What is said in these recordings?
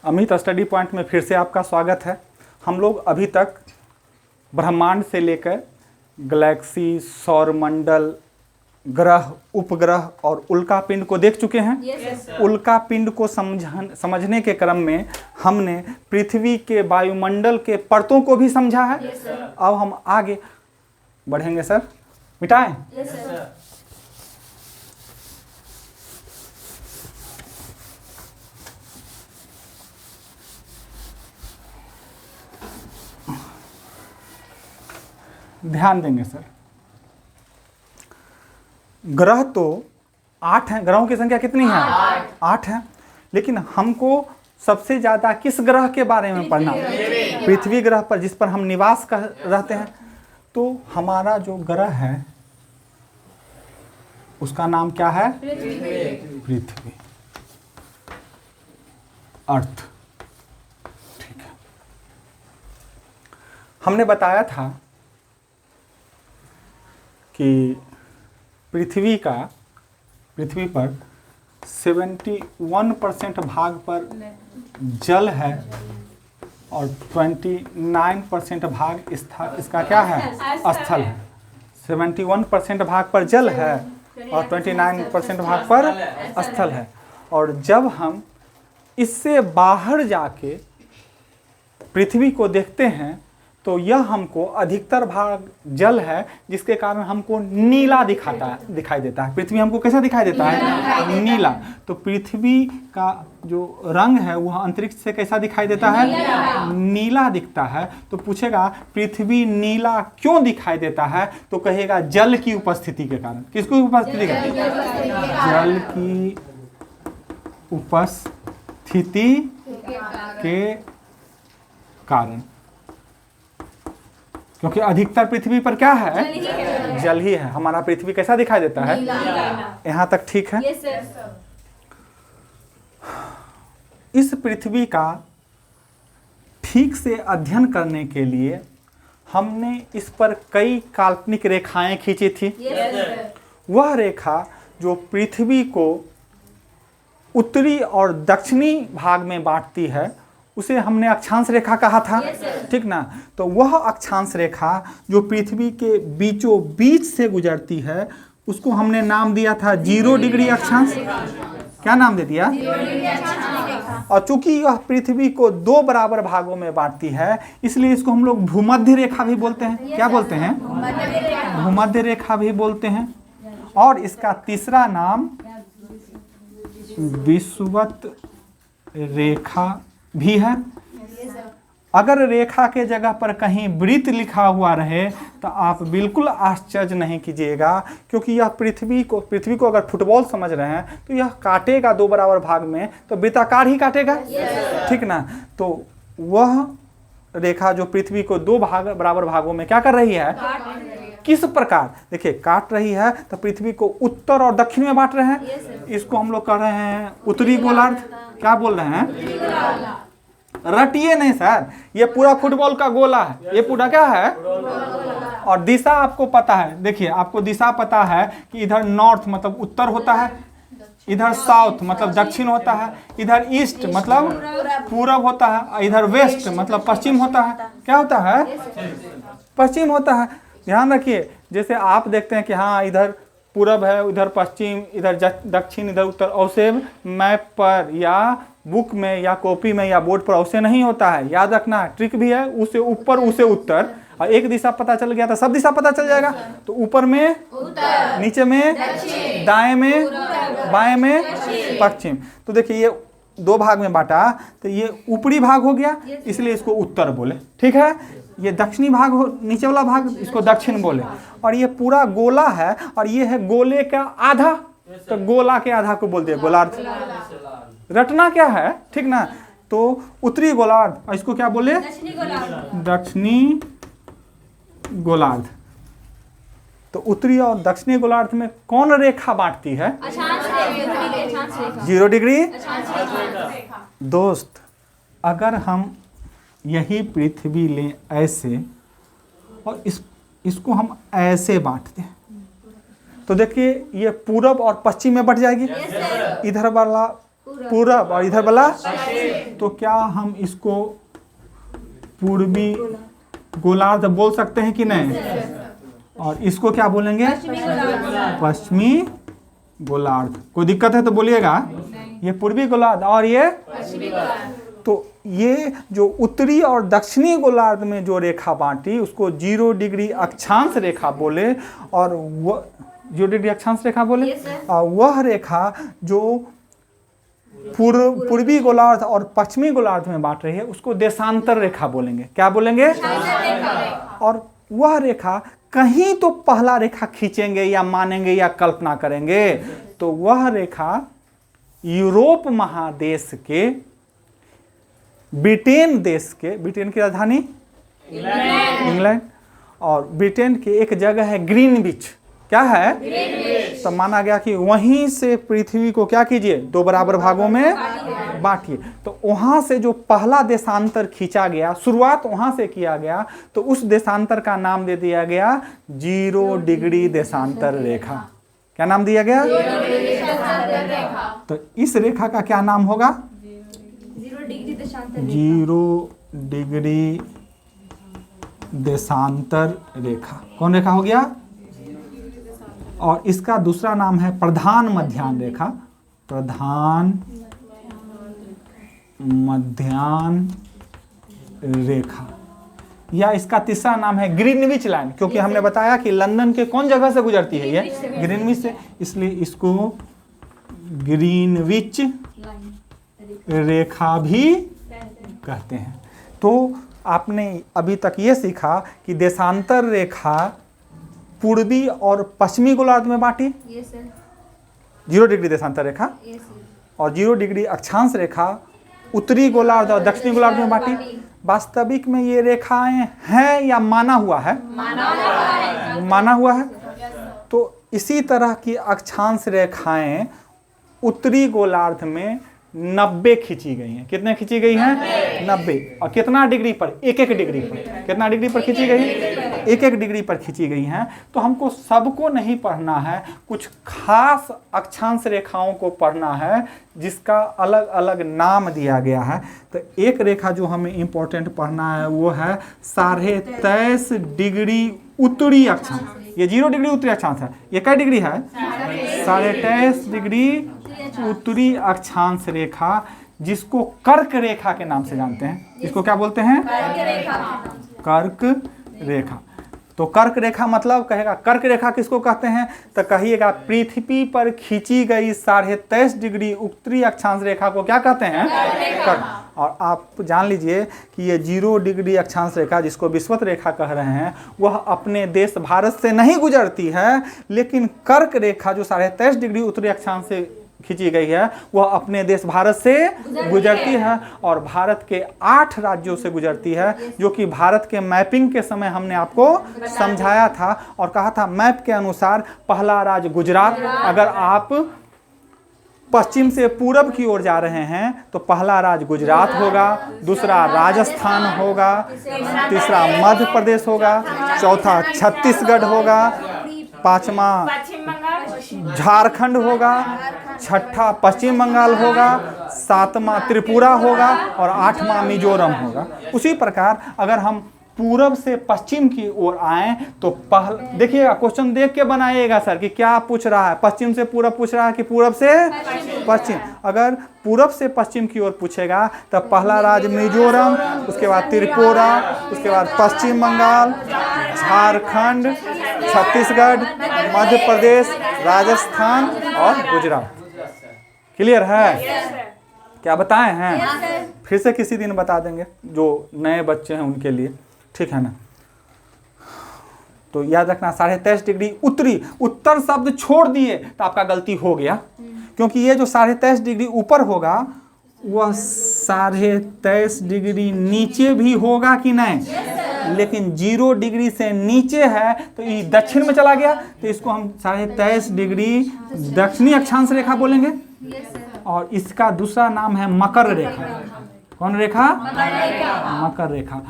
Amit study point में फिर से आपका स्वागत है। हम लोग अभी तक ब्रह्मांड से लेकर गैलेक्सी, सौरमंडल, ग्रह, उपग्रह और उल्का पिंड को देख चुके हैं। उल्का पिंड को समझने के क्रम में हमने पृथ्वी के वायुमंडल के परतों को भी समझा है। अब हम आगे बढ़ेंगे सर। मिटाएं? ध्यान देंगे सर। ग्रह तो 8 हैं। ग्रहों की संख्या कितनी है? 8 है। लेकिन हमको सबसे ज्यादा किस ग्रह के बारे में पढ़ना? पृथ्वी ग्रह पर, जिस पर हम निवास कर रहते हैं। तो हमारा जो ग्रह है उसका नाम क्या है? पृथ्वी, अर्थ। ठीक है। हमने बताया था कि पृथ्वी पर 71% भाग पर जल है और 29% भाग इसका क्या है? स्थल है। 71% भाग पर जल है और 29% भाग पर स्थल है। और जब हम इससे बाहर जाके पृथ्वी को देखते हैं तो यह हमको अधिकतर भाग जल है, जिसके कारण हमको नीला दिखाई देता है। पृथ्वी हमको कैसा दिखाई देता है? नीला। तो पृथ्वी का जो रंग है वह अंतरिक्ष से कैसा दिखाई देता है? नीला दिखता है। तो पूछेगा पृथ्वी नीला क्यों दिखाई देता है? तो कहेगा जल की उपस्थिति के कारण। किसकी उपस्थिति के? जल की उपस्थिति के कारण। क्योंकि अधिकतर पृथ्वी पर क्या है? जल ही है। हमारा पृथ्वी कैसा दिखाई देता है? यहाँ तक ठीक है? इस पृथ्वी का ठीक से अध्ययन करने के लिए हमने इस पर कई काल्पनिक रेखाएं खींची थी। वह रेखा जो पृथ्वी को उत्तरी और दक्षिणी भाग में बांटती है उसे हमने अक्षांश रेखा कहा था। ठीक ना? तो वह अक्षांश रेखा जो पृथ्वी के बीचों बीच से गुजरती है उसको हमने नाम दिया था 0 डिग्री अक्षांश। क्या नाम दे दिया? और चूंकि यह पृथ्वी को 2 बराबर भागों में बांटती है इसलिए इसको हम लोग भूमध्य रेखा भी बोलते हैं। क्या बोलते हैं? भूमध्य रेखा भी बोलते हैं। और इसका तीसरा नाम विषुवत रेखा भी है। अगर रेखा के जगह पर कहीं वृत्त लिखा हुआ रहे तो आप बिल्कुल आश्चर्य नहीं कीजिएगा, क्योंकि यह पृथ्वी को अगर फुटबॉल समझ रहे हैं तो यह काटेगा 2 बराबर भाग में तो वृत्ताकार ही काटेगा। ठीक ना? तो वह रेखा जो पृथ्वी को 2 बराबर भागों में क्या कर रही है? किस प्रकार? देखिए, काट रही है तो पृथ्वी को उत्तर और दक्षिण में बांट रहे हैं। इसको हम लोग कर रहे हैं उत्तरी गोलार्ध। क्या बोल रहे हैं? रटिए नहीं सर, ये पूरा फुटबॉल का गोला है। ये पूरा क्या है? और दिशा आपको पता है। देखिए, आपको दिशा पता है कि इधर नॉर्थ मतलब उत्तर होता है, इधर साउथ मतलब दक्षिण होता है, इधर ईस्ट मतलब पूरब होता है, इधर वेस्ट मतलब पश्चिम होता है। क्या होता है? पश्चिम होता है। ध्यान रखिए, जैसे आप देखते हैं कि हाँ इधर पूरब है, उधर पश्चिम, इधर दक्षिण, इधर उत्तर। औसे मैप पर या बुक में या कॉपी में या बोर्ड पर औसे नहीं होता है। याद रखना, ट्रिक भी है। उसे ऊपर उसे उत्तर, और एक दिशा पता चल गया तो सब दिशा पता चल जाएगा। तो ऊपर में उत्तर, नीचे में दक्षिण, दाएं में बाएं में पश्चिम। तो देखिए ये 2 भाग में बांटा तो ये ऊपरी भाग हो गया, इसलिए इसको उत्तर बोले। ठीक है? ये दक्षिणी भाग हो, नीचे वाला भाग इसको दक्षिण बोले। और ये पूरा गोला है और ये है गोले का आधा, तो गोला के आधा को बोलते हैं गोलार्ध। रटना क्या है? ठीक ना? तो उत्तरी गोलार्ध, और इसको क्या बोले? दक्षिणी गोलार्ध। तो उत्तरी और दक्षिणी गोलार्ध में कौन रेखा बांटती है? 0 डिग्री। दोस्त, अगर हम यही पृथ्वी लें ऐसे और इसको हम ऐसे बांटते हैं तो देखिए ये पूरब और पश्चिम में बट जाएगी। इधर वाला पूरब और इधर वाला, तो क्या हम इसको पूर्वी गोलार्ध बोल सकते हैं कि नहीं? और इसको क्या बोलेंगे? पश्चिमी गोलार्ध। कोई दिक्कत है तो बोलिएगा। ये पूर्वी गोलार्ध और ये पश्चिमी गोलार्ध। तो ये जो उत्तरी और दक्षिणी गोलार्ध में जो रेखा बांटी उसको 0 डिग्री अक्षांश रेखा बोले, और वह 0 डिग्री अक्षांश रेखा बोले। और वह रेखा जो पूर्वी गोलार्ध और पश्चिमी गोलार्ध में बांट रही है उसको देशांतर रेखा बोलेंगे। क्या बोलेंगे? और वह रेखा कहीं तो पहला रेखा खींचेंगे या मानेंगे या कल्पना करेंगे, तो वह रेखा यूरोप महादेश के ब्रिटेन देश के, ब्रिटेन की राजधानी इंग्लैंड, और ब्रिटेन की एक जगह है ग्रीनविच। क्या है? तो माना गया कि वहीं से पृथ्वी को क्या कीजिए, 2 बराबर भागों में बांटिए। तो वहां से जो पहला देशांतर खींचा गया, शुरुआत वहां से किया गया, तो उस देशांतर का नाम दे दिया गया 0 डिग्री देशांतर रेखा। क्या नाम दिया गया? तो इस रेखा का क्या नाम होगा? 0 डिग्री देशांतर रेखा। कौन रेखा हो गया? और इसका दूसरा नाम है प्रधान मध्याह्न रेखा। प्रधान मध्याह्न रेखा, या इसका तीसरा नाम है ग्रीनविच लाइन, क्योंकि हमने बताया कि लंदन के कौन जगह से गुजरती है ये? ग्रीनविच से, इसलिए इसको ग्रीनविच रेखा भी कहते हैं। तो आपने अभी तक ये सीखा कि देशांतर रेखा पूर्वी और पश्चिमी गोलार्ध में बांटी, 0 डिग्री देशांतर रेखा, और 0 डिग्री अक्षांश रेखा उत्तरी गोलार्ध और दक्षिणी गोलार्ध में बांटी। वास्तविक में ये रेखाएं हैं या माना हुआ है? माना हुआ है। तो इसी तरह की अक्षांश रेखाएं उत्तरी गोलार्ध में 90 खींची गई हैं। कितने खींची गई हैं? 90। और कितना डिग्री पर? 1-1 डिग्री पर। कितना डिग्री पर खींची गई? 1-1 डिग्री पर खींची गई हैं। तो हमको सबको नहीं पढ़ना है, कुछ खास अक्षांश रेखाओं को पढ़ना है जिसका अलग अलग नाम दिया गया है। तो एक रेखा जो हमें इम्पोर्टेंट पढ़ना है वो है 23.5 डिग्री उत्तरी अक्षांश। ये 0 डिग्री उत्तरी अक्षांश है। ये क्या डिग्री है? 23.5 डिग्री उत्तरी अक्षांश रेखा, जिसको कर्क रेखा के नाम से जानते हैं। इसको क्या बोलते हैं? कर्क रेखा। तो कर्क रेखा मतलब कहेगा, कर्क रेखा किसको कहते हैं? तो कहिएगा पृथ्वी पर खींची गई 23.5 डिग्री उत्तरी अक्षांश रेखा को क्या कहते हैं? कर्क। और आप जान लीजिए कि ये 0 डिग्री अक्षांश रेखा जिसको विषुवत रेखा कह रहे हैं, वह अपने देश भारत से नहीं गुजरती है, लेकिन कर्क रेखा जो 23.5 डिग्री उत्तरी अक्षांश से खींची गई है वह अपने देश भारत से गुजरती है, और भारत के 8 राज्यों से गुजरती है, जो कि भारत के मैपिंग के समय हमने आपको समझाया था और कहा था मैप के अनुसार पहला राज्य गुजरात। अगर आप पश्चिम से पूरब की ओर जा रहे हैं तो पहला राज्य गुजरात होगा, दूसरा राजस्थान होगा, तीसरा मध्य प्रदेश होगा, चौथा छत्तीसगढ़ होगा, पांचवा झारखंड होगा, छठा पश्चिम बंगाल होगा, सातवां त्रिपुरा होगा और 8वां मिजोरम होगा। उसी प्रकार अगर हम पूरब से पश्चिम की ओर आए तो देखिएगा, क्वेश्चन देख के बनाइएगा सर कि क्या पूछ रहा है, पश्चिम से पूरब पूछ रहा है कि पूरब से पश्चिम। अगर पूरब से पश्चिम की ओर पूछेगा तो पहला राज्य मिजोरम, उसके बाद त्रिपुरा, उसके बाद पश्चिम बंगाल, झारखंड, छत्तीसगढ़, मध्य प्रदेश, राजस्थान और गुजरात। क्लियर है? क्या बताए हैं? फिर से किसी दिन बता देंगे जो नए बच्चे हैं उनके लिए, ठीक है ना। तो याद रखना 23.5 डिग्री उत्तरी, उत्तर शब्द छोड़ दिए तो आपका गलती हो गया, क्योंकि ये जो 23.5 डिग्री ऊपर होगा वह 23.5 डिग्री नीचे भी होगा कि नहीं, लेकिन 0 डिग्री से नीचे है तो ये दक्षिण में चला गया, तो इसको हम 23.5 डिग्री दक्षिणी अक्षांश रेखा बोलेंगे। और इसका दूसरा नाम है मकर रेखा। कौन रेखा? मकर रेखा।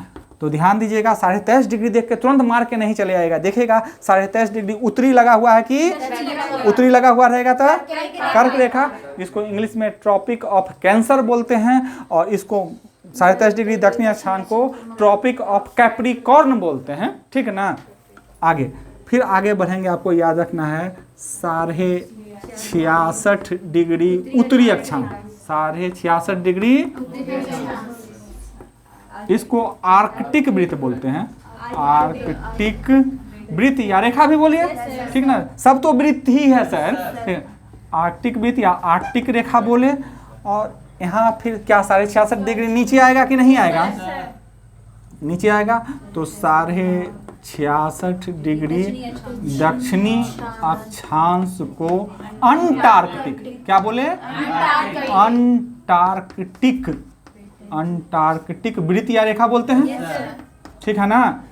तो ध्यान दीजिएगा, 23.5 डिग्री देख के तुरंत मार के नहीं चले आएगा, देखेगा 23.5 डिग्री उत्तरी लगा हुआ है कि उत्तरी लगा हुआ रहेगा तो कर्क रेखा, जिसको इंग्लिश में ट्रॉपिक ऑफ कैंसर बोलते हैं, और इसको 23.5 डिग्री दक्षिणी अक्षांश को ट्रॉपिक ऑफ कैप्रिकॉर्न बोलते हैं। ठीक है ना। आगे फिर आगे बढ़ेंगे, आपको याद रखना है 66.5 डिग्री उत्तरी अक्षांश, 66.5 डिग्री, इसको आर्कटिक वृत्त बोलते हैं, आर्कटिक वृत्त या रेखा भी बोलिए, ठीक ना, सब तो वृत्त ही है सर, आर्कटिक वृत्त या आर्कटिक रेखा बोले। और यहाँ फिर क्या 66.5 डिग्री नीचे आएगा कि नहीं आएगा, नीचे आएगा, तो 66.5 डिग्री दक्षिणी अक्षांश को अंटार्कटिक, क्या बोले, अंटार्कटिक, अंटार्कटिक वृत्त या रेखा बोलते हैं। ठीक है ना।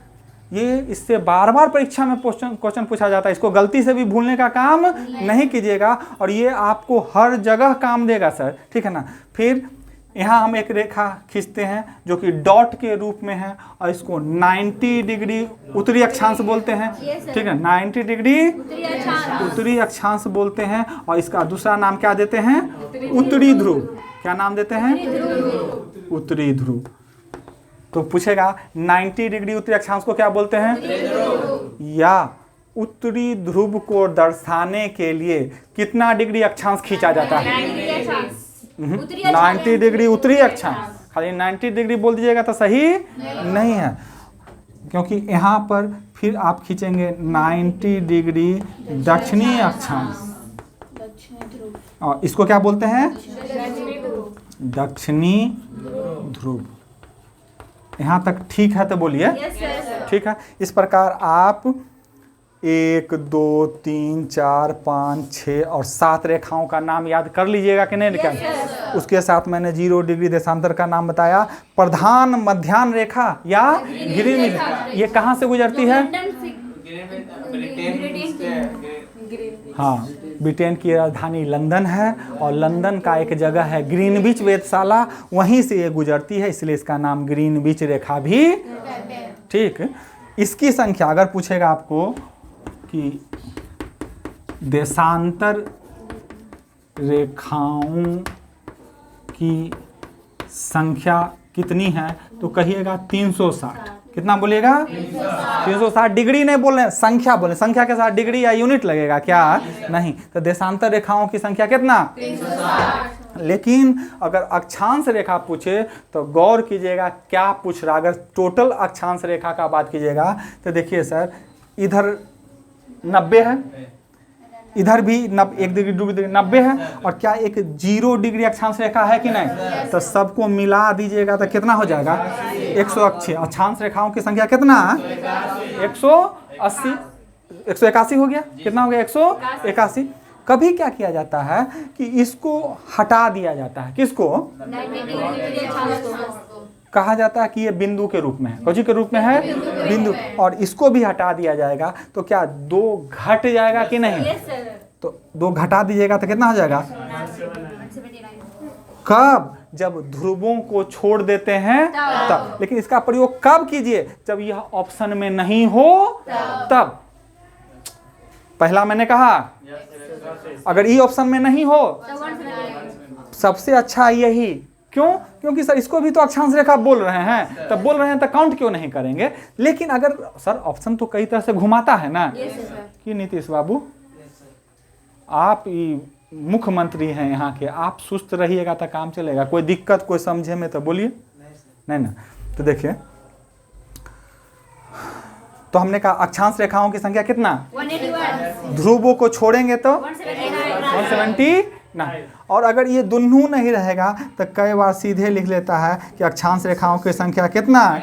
ये इससे बार बार परीक्षा में क्वेश्चन पूछा जाता है, इसको गलती से भी भूलने का काम नहीं कीजिएगा, और ये आपको हर जगह काम देगा सर। ठीक है ना। फिर यहाँ हम एक रेखा खींचते हैं जो कि डॉट के रूप में है, और इसको 90 डिग्री उत्तरी अक्षांश बोलते हैं। ठीक है, 90 डिग्री उत्तरी अक्षांश बोलते हैं, और इसका दूसरा नाम क्या देते हैं, उत्तरी ध्रुव। क्या नाम देते हैं, उत्तरी ध्रुव। तो पूछेगा 90 डिग्री उत्तरी अक्षांश को क्या बोलते हैं, या उत्तरी ध्रुव को दर्शाने के लिए कितना डिग्री अक्षांश खींचा जाता है, 90 डिग्री उत्तरी अक्षांश। खाली 90 डिग्री बोल दीजिएगा तो सही नहीं है, क्योंकि यहाँ पर फिर आप खींचेंगे 90 डिग्री दक्षिणी अक्षांश, और इसको क्या बोलते हैं, दक्षिणी ध्रुव। यहाँ तक ठीक है तो बोलिए, ठीक है। इस प्रकार आप 1 2 3 4 5 6 और 7 रेखाओं का नाम याद कर लीजिएगा कि नहीं लिखा। उसके साथ मैंने 0 डिग्री देशांतर का नाम बताया। प्रधान मध्याह्न रेखा या ग्रीन, ये कहाँ से गुजरती है, हाँ, ब्रिटेन की राजधानी लंदन है, और लंदन का एक जगह है ग्रीनविच वेधशाला, वहीं से ये गुजरती है, इसलिए इसका नाम ग्रीनविच रेखा भी। ठीक, इसकी संख्या अगर पूछेगा आपको कि देशांतर रेखाओं की संख्या कितनी है, तो कहिएगा 360। कितना बोलिएगा, 360 डिग्री नहीं बोल रहे हैं, संख्या बोले, संख्या के साथ डिग्री या यूनिट लगेगा क्या, नहीं। तो देशांतर रेखाओं की संख्या कितना, 360। लेकिन अगर अक्षांश रेखा पूछे तो गौर कीजिएगा क्या पूछ रहा। अगर टोटल अक्षांश रेखा का बात कीजिएगा तो देखिए सर, इधर 90 है, इधर भी 1 डिग्री 90 है, और क्या एक 0 डिग्री अक्षांश रेखा है कि नहीं, तो सबको मिला दीजिएगा तो कितना हो जाएगा, 180। अक्षांश रेखाओं की संख्या कितना, 180, 181 हो गया। कितना हो गया, 181। कभी क्या किया जाता है कि इसको हटा दिया जाता है, किसको, कहा जाता है कि ये बिंदु के रूप में है, कौन के रूप में है, बिंदु, और इसको भी हटा दिया जाएगा तो क्या 2 घट जाएगा कि नहीं, तो 2 घटा दीजिएगा तो कितना हो जाएगा, कब, जब ध्रुवों को छोड़ देते हैं तब। लेकिन इसका प्रयोग कब कीजिए, जब यह ऑप्शन में नहीं हो तब। पहला मैंने कहा अगर ई ऑप्शन में नहीं हो सबसे अच्छा यही, क्यों, क्योंकि सर इसको भी तो अक्षांश रेखा बोल रहे हैं, तब बोल रहे हैं तो काउंट क्यों नहीं करेंगे। लेकिन अगर सर ऑप्शन तो कई तरह से घुमाता है ना, कि नीतीश बाबू आप मुख्यमंत्री हैं यहाँ के, आप सुस्त रहिएगा तो काम चलेगा, कोई दिक्कत कोई समझे में तो बोलिए, नहीं ना। तो देखिए, तो हमने कहा अक्षांश रेखाओं की संख्या कितना, 181। ध्रुवों को छोड़ेंगे तो 179। और अगर ये दोनों नहीं रहेगा तो कई बार सीधे लिख लेता है कि अक्षांश रेखाओं की संख्या कितना,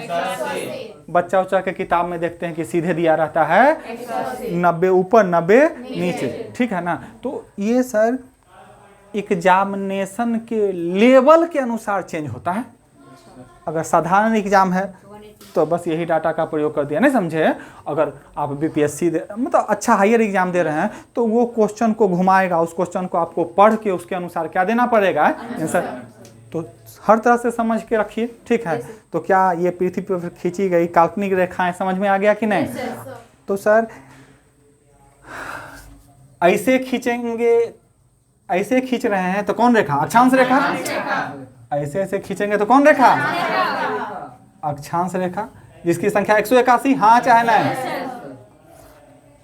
बच्चा उच्चा के किताब में देखते हैं कि सीधे दिया रहता है 90 ऊपर 90 नीचे, ठीक है ना। तो ये सर एग्जामिनेशन के लेवल के अनुसार चेंज होता है। अगर साधारण एग्जाम है तो बस यही डाटा का प्रयोग कर दिया, नहीं समझे। अगर आप बीपीएससी मतलब अच्छा हायर एग्जाम दे रहे हैं तो वो क्वेश्चन को घुमाएगा, उस क्वेश्चन को आपको पढ़ के उसके अनुसार क्या देना पड़ेगा आंसर। तो हर तरह से समझ के रखिए, ठीक है। तो क्या ये पृथ्वी पर खींची गई काल्पनिक रेखाएं समझ में आ गया कि नहीं? तो सर ऐसे खींचेंगे, ऐसे खींच रहे हैं तो कौन रेखा? अक्षांश रेखा। ऐसे ऐसे खींचेंगे तो कौन रेखा? अक्षांश रेखा, जिसकी संख्या 181, हाँ चाहे नहीं?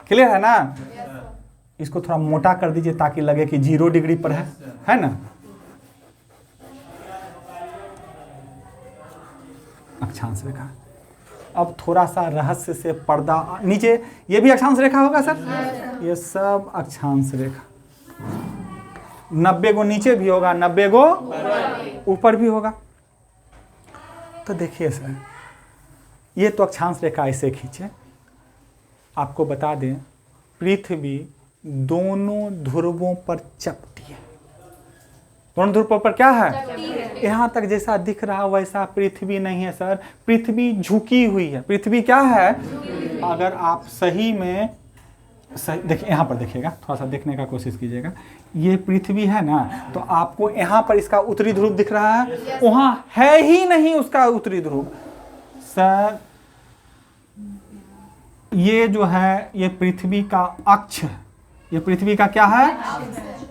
क्लियर है ना? इसको थोड़ा मोटा कर दीजिए ताकि लगे कि 0 डिग्री पर है ना? अक्षांश रेखा। अब थोड़ा सा रहस्य से पर्दा नीचे, ये भी अक्षांश रेखा होगा सर? ये सब अक्षांश रेखा। 90 गो नीचे भी होगा, 90 गो ऊपर भी होगा। तो देखिए सर, ये तो अक्षांश रेखा ऐसे खींचे। आपको बता दें, पृथ्वी दोनों ध्रुवों पर चपटी है। दोनों ध्रुवों पर क्या है? यहाँ तक जैसा दिख रहा वैसा पृथ्वी नहीं है सर, पृथ्वी झुकी हुई है। पृथ्वी क्या है? अगर आप सही में देखिए, यहाँ पर देखिएगा, थोड़ा सा देखने का कोशिश कीजिएगा। ये पृथ्वी है ना, तो आपको यहाँ पर इसका उत्तरी ध्रुव दिख रहा है, वहाँ है ही नहीं उसका उत्तरी ध्रुव सर। ये जो है ये पृथ्वी का अक्ष है। ये पृथ्वी का क्या है?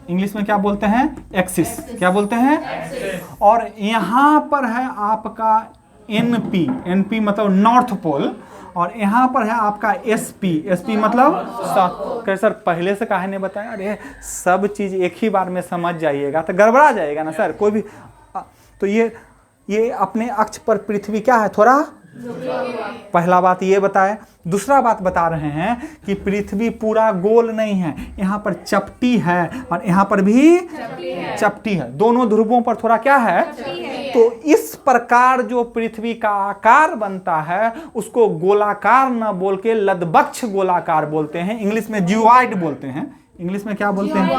इंग्लिश में क्या बोलते हैं? एक्सिस। क्या बोलते हैं? और यहाँ पर है आपका एनपी। एनपी मतलब नॉर्थ पोल। और यहाँ पर है आपका एसपी। एसपी मतलब साउथ। कैसे सर पहले से काहे नहीं बताया? अरे सब चीज़ एक ही बार में समझ जाइएगा तो गड़बड़ा जाएगा ना सर कोई भी। तो ये अपने अक्ष पर पृथ्वी क्या है? थोड़ा पहला बात ये बताए। दूसरा बात बता रहे हैं कि पृथ्वी पूरा गोल नहीं है, यहाँ पर चपटी है और यहाँ पर भी चपटी है। दोनों ध्रुवों पर थोड़ा क्या है? तो इस प्रकार जो पृथ्वी का आकार बनता है उसको गोलाकार न बोल के लदबक्ष गोलाकार बोलते हैं। इंग्लिश में जियोइड बोलते हैं। इंग्लिश में क्या बोलते हैं?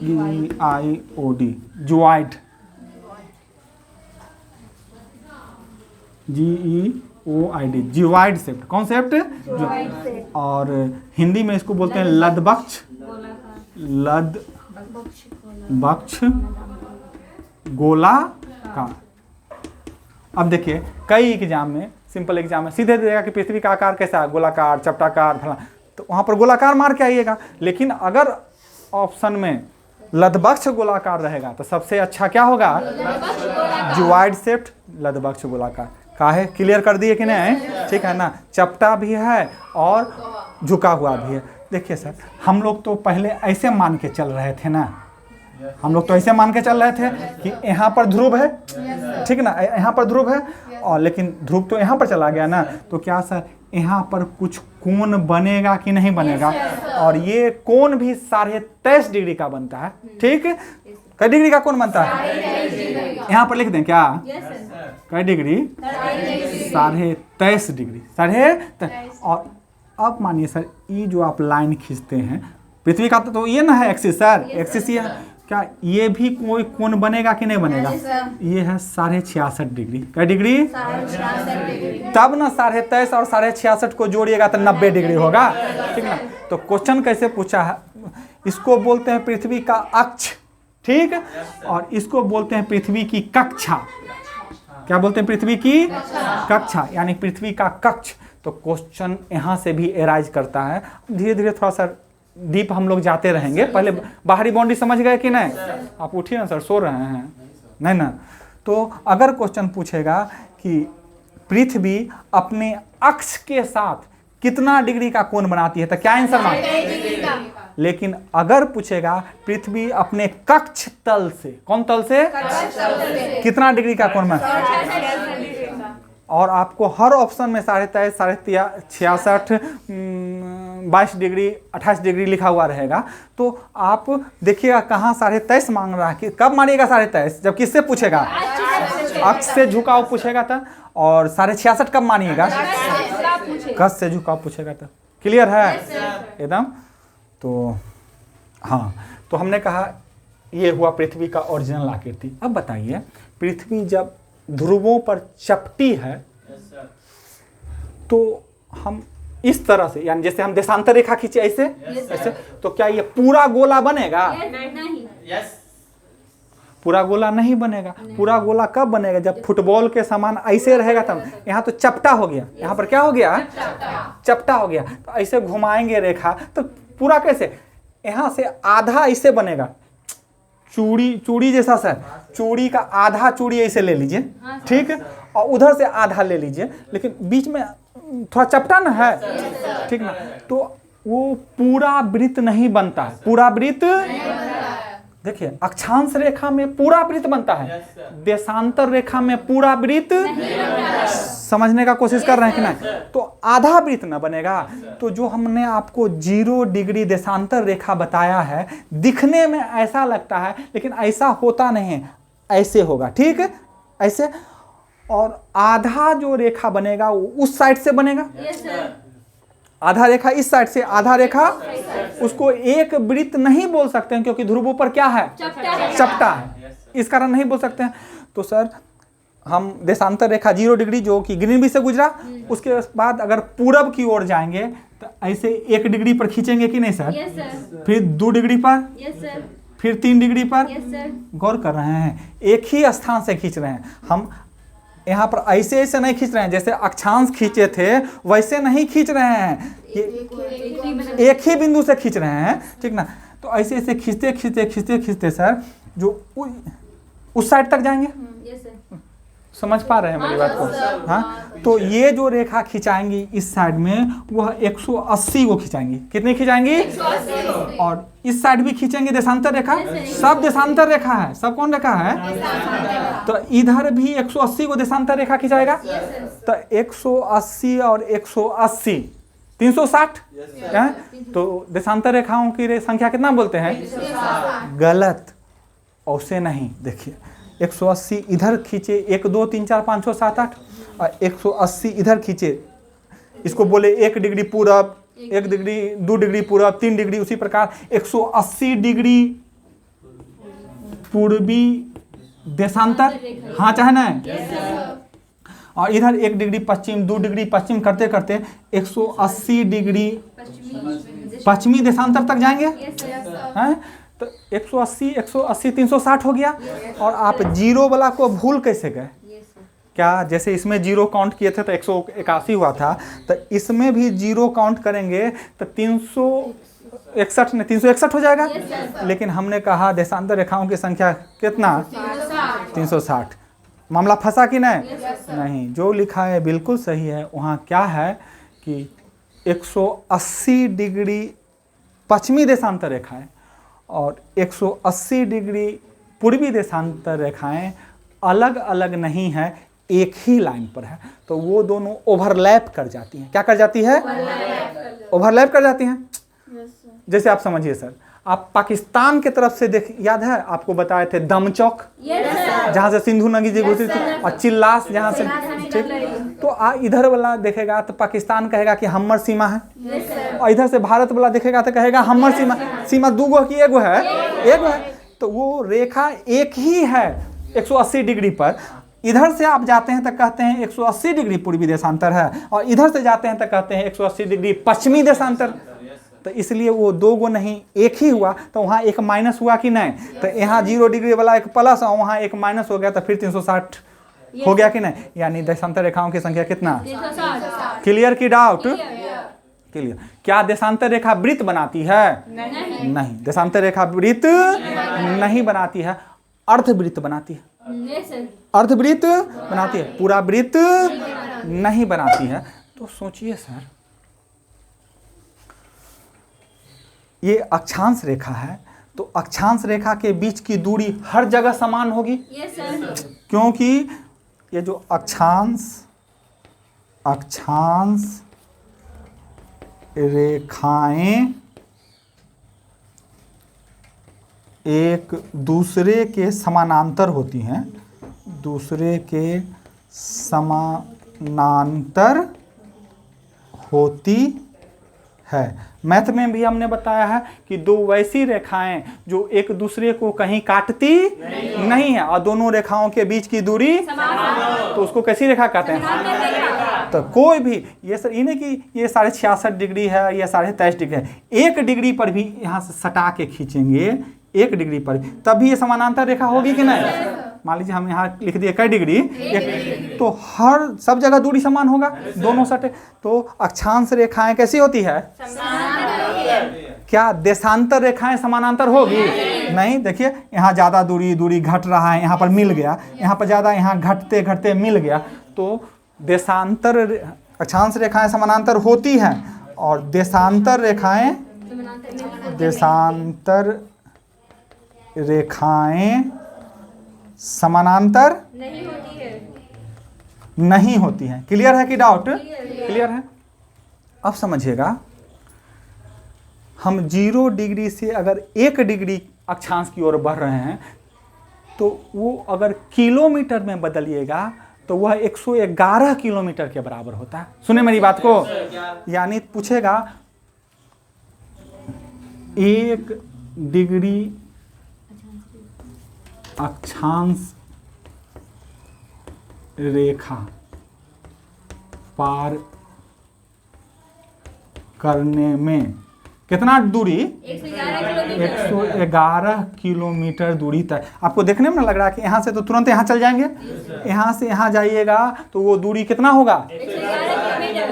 GIOD, geoid. GEOID, geoid shaped. कौन शेप्ड? और हिंदी में इसको बोलते हैं लदबक्ष। लदबक्ष गोलाकार। अब देखिए कई एग्जाम में, सिंपल एग्जाम में सीधे देगा कि पृथ्वी का आकार कैसा है? गोलाकार, चपटाकार, फला, तो वहां पर गोलाकार मार के आइएगा। लेकिन अगर ऑप्शन में लदबक्ष गोलाकार रहेगा तो सबसे अच्छा क्या होगा? जियोइड शेप्ड लदबक्ष गोलाकार। काहे? क्लियर कर दिए कि नहीं? ठीक है ना? चपटा भी है और झुका हुआ भी है। देखिए सर, हम लोग तो पहले ऐसे मान के चल रहे थे ना, हम लोग तो ऐसे मान के चल रहे थे कि यहाँ पर ध्रुव है, ठीक ना? यहाँ पर ध्रुव है, और लेकिन ध्रुव तो यहाँ पर चला गया ना, तो क्या सर यहाँ पर कुछ कोण बनेगा कि नहीं बनेगा? और ये कोण भी 23.5 डिग्री का बनता है। ठीक, कई डिग्री का कोण बनता है? यहाँ पर लिख दें क्या? कई डिग्री? 23.5 डिग्री। 23.5। और अब मानिए सर, ये जो आप लाइन खींचते हैं पृथ्वी का, तो ये ना है एक्सिस सर, एक्सिस ये है। क्या ये भी कोई कोण बनेगा कि नहीं बनेगा? ये है 66.5 डिग्री। कई डिग्री? 66 डिग्री। तब ना 23.5 और 66.5 को जोड़िएगा तो 90 डिग्री होगा, ठीक ना? तो क्वेश्चन कैसे पूछा है? इसको बोलते हैं पृथ्वी का अक्ष, ठीक, और इसको बोलते हैं पृथ्वी की कक्षा। क्या बोलते हैं? पृथ्वी की कक्षा, यानी पृथ्वी का कक्ष। तो क्वेश्चन यहाँ से भी एराइज करता है। धीरे धीरे थोड़ा सा डीप हम लोग जाते रहेंगे। पहले बाहरी बाउंड्री समझ गए कि नहीं? आप उठिए ना सर, सो रहे हैं नहीं ना? तो अगर क्वेश्चन पूछेगा कि पृथ्वी अपने अक्ष के साथ कितना डिग्री का कोण बनाती है, तो क्या आंसर मांगे? लेकिन अगर पूछेगा पृथ्वी अपने कक्ष तल से, कौन तल से, कितना डिग्री का कोण बनाती, और आपको हर ऑप्शन में 23.5, 66, 22 डिग्री, 28 डिग्री लिखा हुआ रहेगा। तो आप देखिएगा कहाँ 23.5 मांग रहा है, कि कब मानिएगा 23.5? जब किससे पूछेगा? अक्ष से झुकाव पूछेगा था। और 66.5 कब मानिएगा? कक्ष से झुकाव पूछेगा था। क्लियर है एकदम? तो हाँ, तो हमने कहा ये हुआ पृथ्वी का ओरिजिनल आकृति। अब बताइए, पृथ्वी जब ध्रुवों पर चपटी है तो हम इस तरह से, यानी जैसे हम देशांतर रेखा खींचे ऐसे, ऐसे, तो क्या ये पूरा गोला बनेगा? पूरा गोला नहीं बनेगा। पूरा गोला कब बनेगा? जब फुटबॉल के समान ऐसे रहेगा तब। यहाँ तो चपटा हो गया, यहाँ पर क्या हो गया? चपटा हो गया। तो ऐसे घुमाएंगे रेखा तो पूरा कैसे? यहाँ से आधा ऐसे बनेगा, चूड़ी जैसा सर, चूड़ी का आधा चूड़ी ऐसे ले लीजिए, ठीक है, और उधर से आधा ले लीजिए, लेकिन बीच में थोड़ा चपटा ना है, ठीक ना, तो वो पूरा वृत्त नहीं बनता है। पूरा वृत्त देखिए, अक्षांश रेखा में पूरा वृत्त बनता है, देशांतर रेखा में पूरा वृत्त, समझने का कोशिश कर रहे हैं कि नहीं? तो आधा वृत्त ना बनेगा। तो जो हमने आपको 0 डिग्री देशांतर रेखा बताया है, दिखने में ऐसा लगता है लेकिन ऐसा होता नहीं है, ऐसे होगा, ठीक है, ऐसे। और आधा जो रेखा बनेगा वो उस साइड से बनेगा, आधा रेखा इस साइड से, आधा रेखा उसको एक वृत्त नहीं बोल सकते हैं क्योंकि ध्रुवों पर क्या है? चपटा है, इस कारण नहीं बोल सकते हैं। तो सर हम देशांतर रेखा 0 डिग्री जो कि ग्रीनविच से गुजरा, उसके बाद अगर पूरब की ओर जाएंगे तो ऐसे 1 डिग्री पर खींचेंगे कि नहीं सर? फिर 2 डिग्री पर, फिर 3 डिग्री पर। गौर कर रहे हैं, एक ही स्थान से खींच रहे हैं हम। यहाँ पर ऐसे ऐसे नहीं खींच रहे हैं, जैसे अक्षांश खींचे थे वैसे नहीं खींच रहे हैं, ये एक ही बिंदु से खींच रहे हैं, ठीक ना। तो ऐसे ऐसे खींचते खींचते खींचते खींचते सर जो उस साइड तक जाएंगे। समझ पा रहे हैं मेरी बात को? हाँ, तो ये जो रेखा खिंचाएंगी इस साइड में, वह 180 को खिंचाएंगी। कितनी खिंचाएंगी? 180। और इस साइड भी खींचेंगे देशांतर रेखा, सब देशांतर रेखा है। सब कौन रेखा है? तो इधर भी 180 को देशांतर रेखा खिंचाएगा। तो 180 और 180 360 है। तो देशांतर रेखाओं की संख्या कितना बोलते हैं? गलत, ऐसे नहीं। देखिए 180 इधर खींचे, 1 2 3 4 5 6 7 8, और 180 इधर खींचे, इसको बोले 1 डिग्री पूरब, 1 डिग्री 2 डिग्री पूरब, 3 डिग्री। उसी प्रकार 180 डिग्री पूर्वी देशांतर, हाँ चाहे ना, और इधर 1 डिग्री पश्चिम, 2 डिग्री पश्चिम करते करते 180 डिग्री पश्चिमी देशांतर तक जाएंगे, हैं? तो 180 180 360 हो गया। और आप 0 वाला को भूल कैसे गए? क्या जैसे इसमें 0 काउंट किए थे तो 181 हुआ था, तो इसमें भी 0 काउंट करेंगे तो 361 हो जाएगा। लेकिन हमने कहा देशांतर रेखाओं की संख्या कितना? 360। मामला फंसा कि नहीं? नहीं, जो लिखा है बिल्कुल सही है। वहाँ क्या है कि 180 डिग्री पश्चिमी देशांतर रेखाएं और 180 डिग्री पूर्वी देशांतर रेखाएं अलग अलग नहीं है, एक ही लाइन पर है। तो वो दोनों ओवरलैप कर जाती हैं। क्या कर जाती है? ओवरलैप कर जाती हैं। जैसे आप समझिए सर, आप पाकिस्तान के तरफ से देख, याद है आपको बताए थे दमचौक, जहाँ से सिंधु नदी जी गुजरी थी, और चिल्लास जहाँ से, ठीक। तो इधर वाला देखेगा तो पाकिस्तान कहेगा कि हम्मर सीमा है, और इधर से भारत वाला देखेगा तो कहेगा हम्मर सीमा। सीमा 2 की 1 है, 1 है। तो वो रेखा एक ही है 180 डिग्री पर। इधर से आप जाते हैं तो कहते हैं 180 डिग्री पूर्वी देशांतर है, और इधर से जाते हैं तो कहते हैं 180 डिग्री पश्चिमी देशांतर। तो इसलिए वो 2 नहीं, एक ही हुआ। तो वहाँ एक माइनस हुआ कि नहीं? तो यहाँ 0 डिग्री वाला एक प्लस और वहाँ एक माइनस हो गया, तो फिर 360 हो गया कि नहीं? यानी देशांतर रेखाओं की संख्या कितना? क्लियर की डाउट? क्लियर। क्या देशांतर रेखा वृत्त बनाती है? नहीं, देशांतर रेखा वृत्त नहीं बनाती है, अर्धवृत्त बनाती है। अर्धवृत्त बनाती है, पूरा वृत्त नहीं बनाती है। तो सोचिए सर, ये अक्षांश रेखा है, तो अक्षांश रेखा के बीच की दूरी हर जगह समान होगी। क्योंकि ये जो अक्षांश रेखाएं एक दूसरे के समानांतर होती हैं, दूसरे के समानांतर होती है। मैथ में भी हमने बताया है कि 2 वैसी रेखाएं जो एक दूसरे को कहीं काटती नहीं है, और दोनों रेखाओं के बीच की दूरी तो उसको कैसी रेखा कहते हैं? तो कोई भी, ये सर इन्हें कि ये 66.5 डिग्री है या 23.5 डिग्री है, 1 डिग्री पर भी यहाँ से सटा के खींचेंगे, 1 डिग्री पर, तभी ये समानांतर रेखा होगी कि नहीं। मान लीजिए हम यहाँ लिख दिए कै डिग्री, 1, तो हर सब जगह दूरी समान होगा, दोनों सटे। तो अक्षांश रेखाएं कैसी होती है, क्या देशांतर रेखाएं समानांतर होगी, नहीं। देखिए यहाँ ज़्यादा दूरी घट रहा है, यहाँ पर मिल गया, यहाँ पर ज़्यादा, यहाँ घटते घटते मिल गया। तो देशांतर अक्षांश रेखाएं समानांतर होती हैं और देशांतर रेखाएं समानांतर नहीं होती है। क्लियर है कि डाउट? क्लियर है। अब समझिएगा, हम 0 डिग्री से अगर 1 डिग्री अक्षांश की ओर बढ़ रहे हैं तो वो अगर किलोमीटर में बदलिएगा तो वह 111 किलोमीटर के बराबर होता है। सुने मेरी बात को, यानी पूछेगा 1 डिग्री अक्षांश रेखा पार करने में कितना दूरी, 111 किलोमीटर दूरी तक। आपको देखने में ना लग रहा है कि यहाँ से तो तुरंत यहाँ चल जाएंगे, यहाँ से यहाँ जाइएगा तो वो दूरी कितना होगा,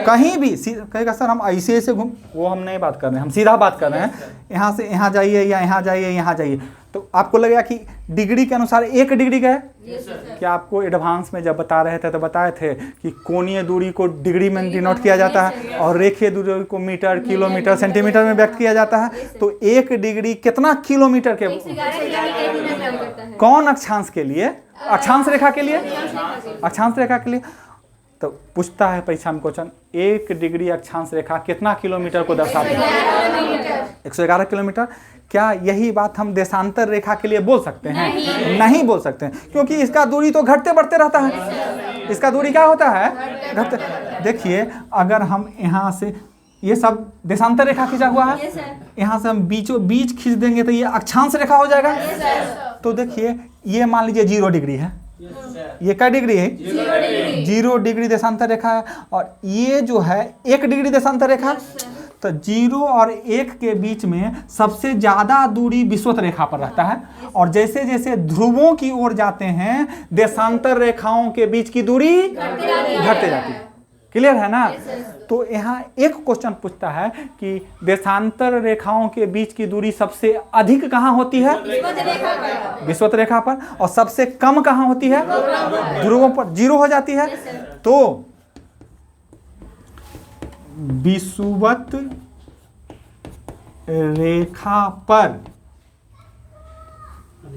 कहीं भी कहेगा सर हम ऐसे ऐसे घूम, वो हम नहीं बात कर रहे हैं, हम सीधा बात कर रहे हैं। यहाँ से यहाँ जाइए या यहाँ जाइए यहाँ जाइए, तो आपको लगेगा कि डिग्री के अनुसार 1 डिग्री का है। क्या आपको एडवांस में जब बता रहे थे तो बताए थे कि कोणीय दूरी को डिग्री में डिनोट किया जाता है और रेखीय दूरी को मीटर, किलोमीटर, सेंटीमीटर में व्यक्त किया जाता है। तो 1 डिग्री कितना किलोमीटर के, कौन अक्षांश के लिए, अक्षांश रेखा के लिए, अक्षांश रेखा के लिए। तो पूछता है परीक्षा में क्वेश्चन, 1 डिग्री अक्षांश रेखा कितना किलोमीटर को दर्शाती है, 111 किलोमीटर। क्या यही बात हम देशांतर रेखा के लिए बोल सकते हैं? नहीं बोल सकते हैं, क्योंकि इसका दूरी तो घटते बढ़ते रहता है। इसका दूरी क्या होता है, घटते। देखिए अगर हम यहाँ से, ये सब देशांतर रेखा खींचा हुआ है, यहाँ से हम बीचों बीच खींच देंगे तो ये अक्षांश रेखा हो जाएगा। तो देखिए ये मान लीजिए 0 डिग्री है, ये क्या डिग्री है, 0 डिग्री देशांतर रेखा है, और ये जो है 1 डिग्री देशांतर रेखा। तो 0 और 1 के बीच में सबसे ज्यादा दूरी विषुवत रेखा पर रहता है, और जैसे जैसे ध्रुवों की ओर जाते हैं देशांतर रेखाओं के बीच की दूरी घटते जाती है। क्लियर है ना? तो यहाँ एक क्वेश्चन पूछता है कि देशांतर रेखाओं के बीच की दूरी सबसे अधिक कहाँ होती है, विषुवत रेखा पर, और सबसे कम कहाँ होती है, ध्रुवों पर 0 हो जाती है। तो विषुवत रेखा पर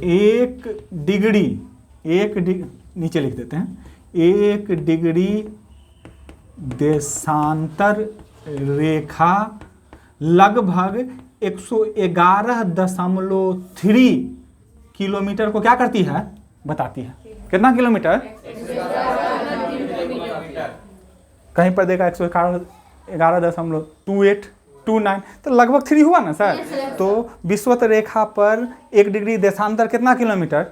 1 डिग्री, नीचे लिख देते हैं, 1 डिग्री देशांतर रेखा लगभग 111.3 किलोमीटर को क्या करती है, बताती है। कितना किलोमीटर, कहीं पर देखा 111.2829, तो लगभग 3 हुआ ना सर। तो विषुवत रेखा पर 1 डिग्री देशांतर कितना किलोमीटर,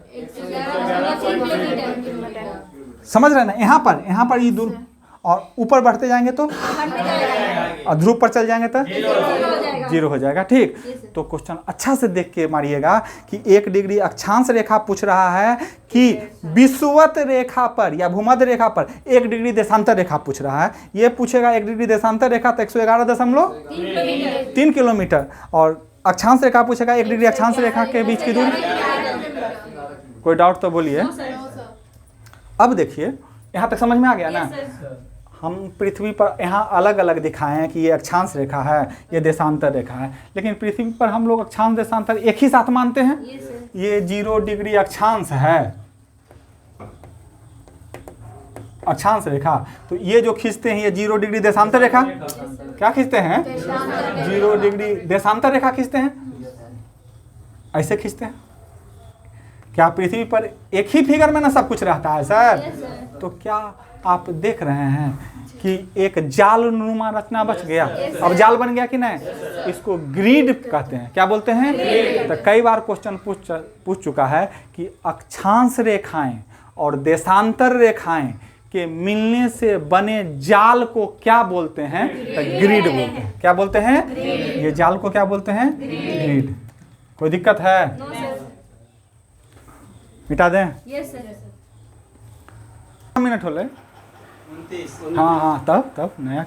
समझ रहे ना? यहाँ पर ये दूर, और ऊपर बढ़ते जाएंगे तो, और ध्रुव पर चल जाएंगे तो 0 हो जाएगा। ठीक, तो क्वेश्चन अच्छा से देख के मारिएगा कि 1 डिग्री अक्षांश रेखा पूछ रहा है कि विषुवत रेखा पर या भूमध्य रेखा पर 1 डिग्री देशांतर रेखा पूछ रहा है। ये पूछेगा 1 डिग्री देशांतर रेखा तो 111.3 किलोमीटर, और अक्षांश रेखा पूछेगा 1 डिग्री अक्षांश रेखा के बीच की दूरी। कोई डाउट तो बोलिए। अब देखिए यहाँ तक समझ में आ गया ना? हम पृथ्वी पर यहाँ अलग अलग दिखाए हैं कि ये अक्षांश रेखा है, ये देशांतर रेखा है, लेकिन पृथ्वी पर हम लोग अक्षांश देशांतर एक ही साथ मानते हैं। ये 0 डिग्री अक्षांश है, अक्षांश रेखा, तो ये जो खींचते हैं ये 0 डिग्री देशांतर रेखा, क्या खींचते हैं, 0 डिग्री देशांतर रेखा खींचते हैं, ऐसे खींचते हैं। क्या पृथ्वी पर एक ही फिगर में ना सब कुछ रहता है सर? तो क्या आप देख रहे हैं कि एक जाल नुमा रचना बच गया, अब जाल बन गया कि नहीं? इसको ग्रिड कहते हैं। क्या बोलते हैं? तो कई बार क्वेश्चन पूछ चुका है कि अक्षांश रेखाएं और देशांतर रेखाएं के मिलने से बने जाल को क्या बोलते हैं? तो ग्रिड बोलते हैं। क्या बोलते हैं? ये जाल को क्या बोलते हैं? ग्रिड। कोई दिक्कत है? मिटा दें? Yes sir. मिनट होले? 29। हाँ हाँ, तब नया